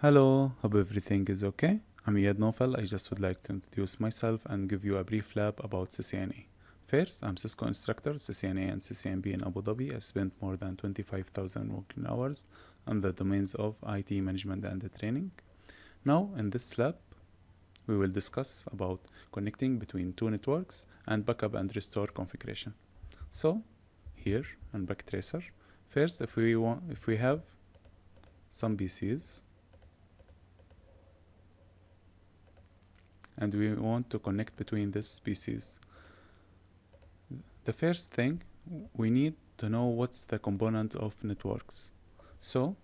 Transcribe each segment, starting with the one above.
Hello, hope everything is okay. I'm Iyad. I just would like to introduce myself and give you a brief lab about Ccna. First, I'm Cisco instructor, Ccna and CCNB in Abu Dhabi. I spent more than 25,000 working hours on the domains of IT management and training. Now, in this lab, we will discuss about connecting between two networks and backup and restore configuration. So, here in Backtracer, first, if we have some PCs and we want to connect between these PCs. The first thing, we need to know what's the component of networks. So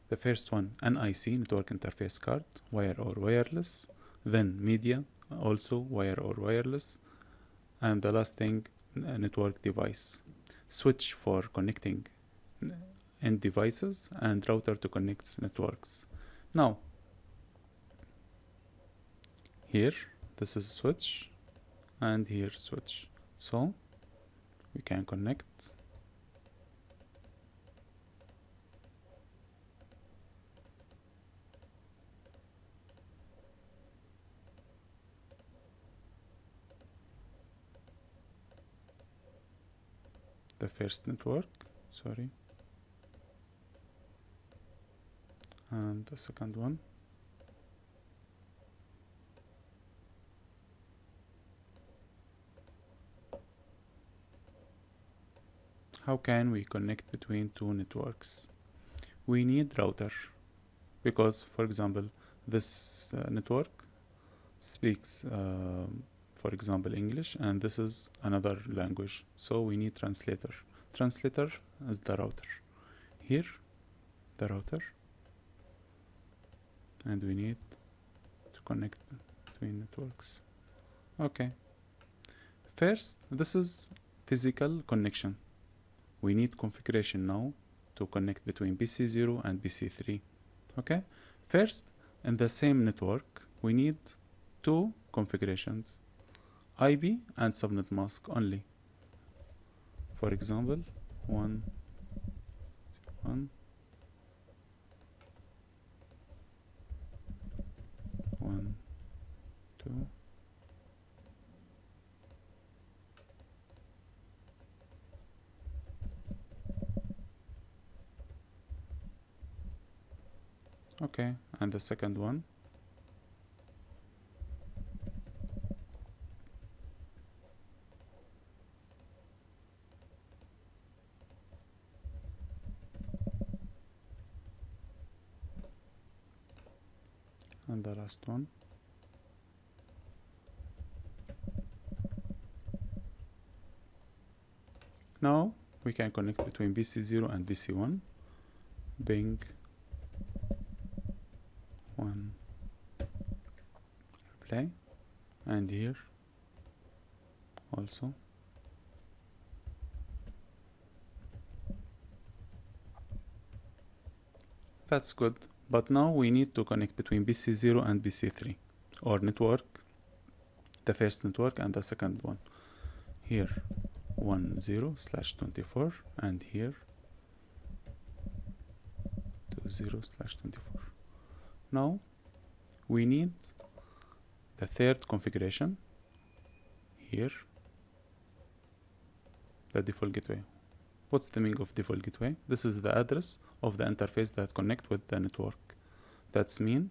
the first one, NIC, network interface card, wire or wireless, then media, also wire or wireless, and the last thing, network device. Switch for connecting end devices and router to connect networks. Now, here this is switch and here switch, so we can connect the first network, and the second one. How can we connect between two networks? We need router, because for example this network speaks for example English, and this is another language, so we need translator. Translator is the router. Here the router, and we need to connect between networks. Okay, first this is physical connection. We need configuration now to connect between PC0 and PC3. Okay, first in the same network we need two configurations, IP and subnet mask only. For example, 1 1 1 2 okay, and the second one, and the last one. Now we can connect between PC0 and PC1. Ping 1 reply, and here also. That's good, but now we need to connect between PC0 and PC3, or network, the first network and the second one. Here 10/24 and here 20/24. Now we need the third configuration. Here the default gateway. What's the meaning of default gateway? This is the address of the interface that connect with the network. That's mean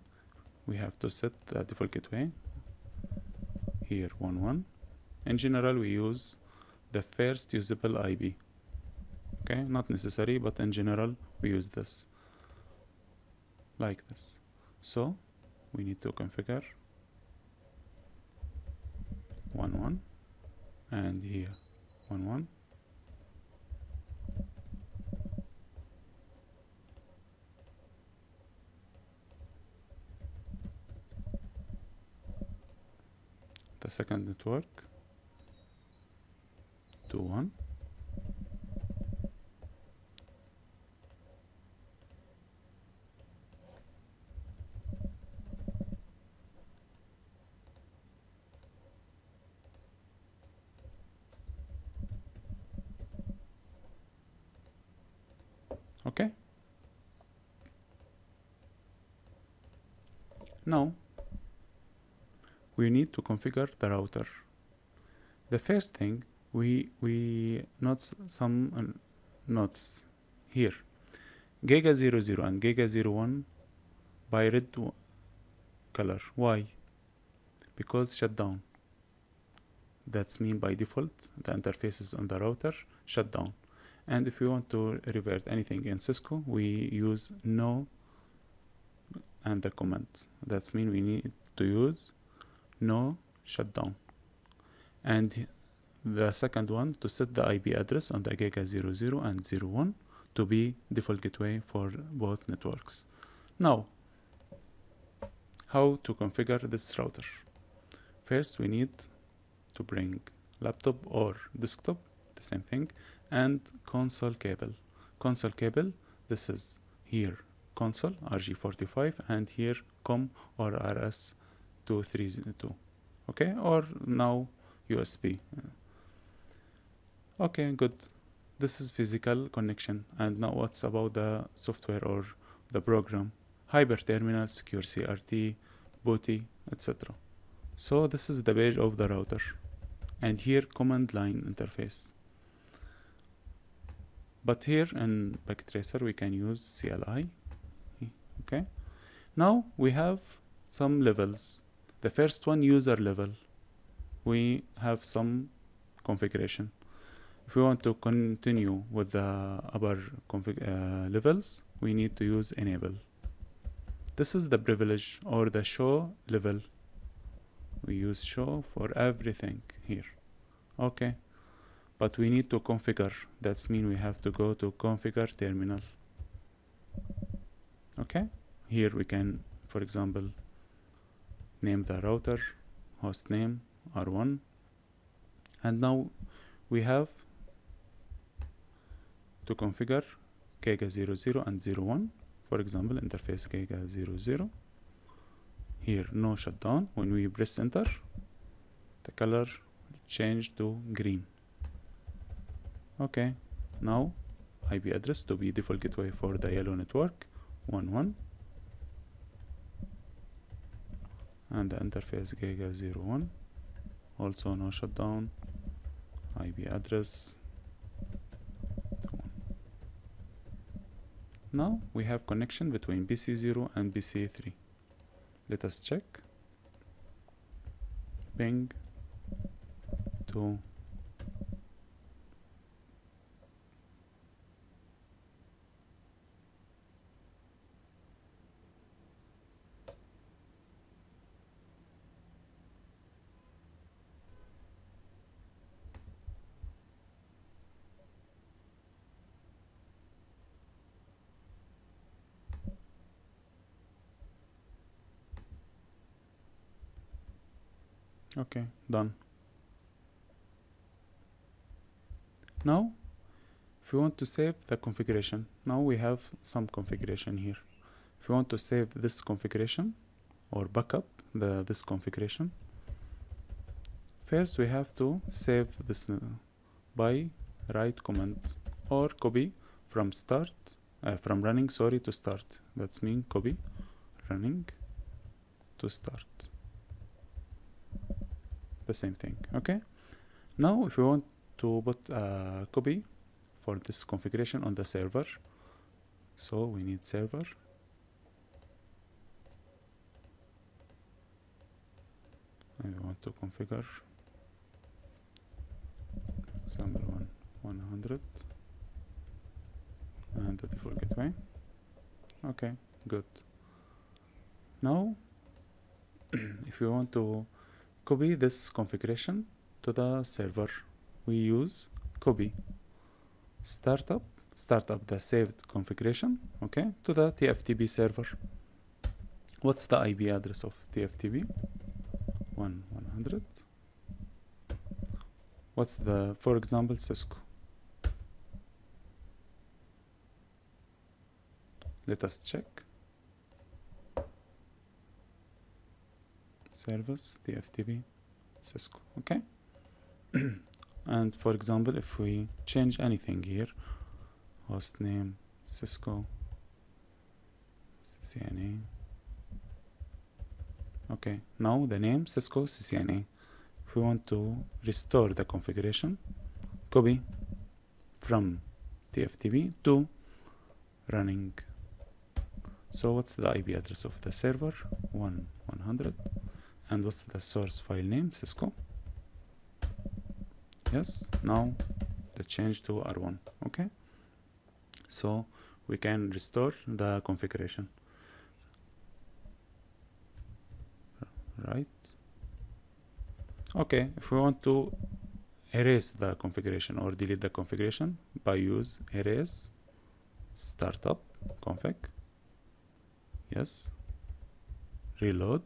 we have to set the default gateway here 11. In general we use the first usable IP. Okay, not necessary, but in general we use this like this. So we need to configure 11 and here 11. The second network 21. Okay, Now we need to configure the router. The first thing, we note some notes here. Giga 00 and Giga 01 by red color. Why? Because shutdown. That's mean by default the interfaces on the router shut down. And if we want to revert anything in Cisco, we use no and the command. That's mean we need to use no shutdown. And the second one, to set the IP address on the Giga 00 and 01 to be default gateway for both networks. Now, how to configure this router? First, we need to bring laptop or desktop, the same thing, and console cable. Console cable, this is here console RG45 and here COM or RS232. Okay, or now USB. Okay, good. This is physical connection. And now what's about the software or the program? Hyperterminal, secure CRT, booty, etc. So this is the page of the router. And here command line interface. But here in Backtracer we can use CLI. Okay. Now we have some levels. The first one, user level. We have some configuration. If we want to continue with the upper levels, we need to use enable. This is the privilege or the show level. We use show for everything here. Okay. But we need to configure. That's mean we have to go to configure terminal. Okay. Here we can, for example, name the router, host name, R1. And now we have to configure Giga 00 and 01. For example, interface Giga 00. Here, no shutdown. When we press enter, the color change to green. Okay. Now, IP address to be default gateway for the yellow network, 11. And the interface Giga 01. Also no shutdown. IP address. Now we have connection between PC0 and PC3. Let us check. Ping to okay, done. Now, if we want to save the configuration, now we have some configuration here. If we want to save this configuration or backup this configuration, first we have to save this by write command or copy from from running to start. That's mean copy running to start. The same thing. Okay. Now if we want to put a copy for this configuration on the server, so we need server. And we want to configure, for example, 100 and the default gateway. Okay, good. Now if we want to copy this configuration to the server, we use copy startup the saved configuration, okay, to the TFTP server. What's the IP address of TFTP? 100. What's the, for example, Cisco? Let us check. Service TFTP Cisco. Okay. And for example, if we change anything here, host name Cisco, Ccna, Okay, now the name Cisco CCNA. If we want to restore the configuration, copy from TFTP to running. So what's the IP address of the server? 100. And what's the source file name? Cisco. Yes, now the change to R1. Okay, so we can restore the configuration, right? Okay, if we want to erase the configuration or delete the configuration, by use erase startup config. Yes, reload.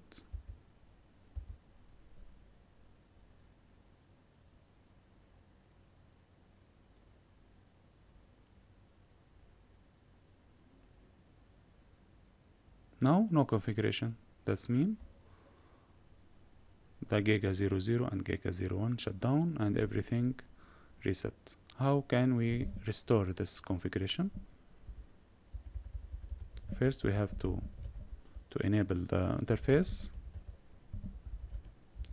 Now no configuration. That's mean the Giga 00 and Giga 01 shut down and everything reset. How can we restore this configuration? First we have to enable the interface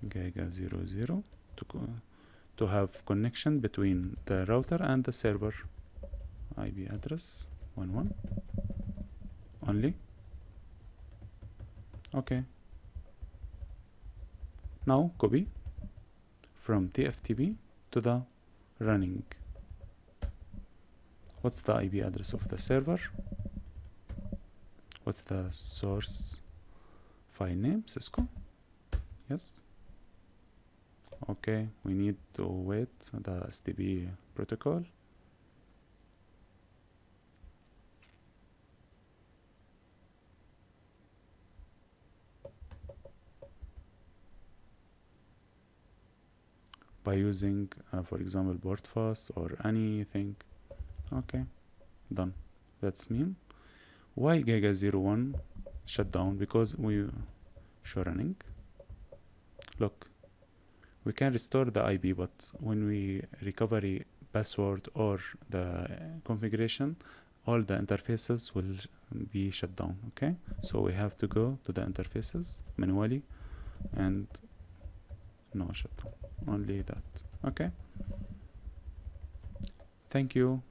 Giga 00 to have connection between the router and the server. IP address 11 only. Okay, now copy from TFTP to the running. What's the IP address of the server? What's the source file name? Cisco. Yes. Okay, we need to wait the STP protocol. By using, for example, port fast or anything. Okay, done. That's mean why Giga 01 shut down? Because we show running. Look, we can restore the IP, but when we recovery password or the configuration, all the interfaces will be shut down. Okay, so we have to go to the interfaces manually and no shutdown, only that. Okay, thank you.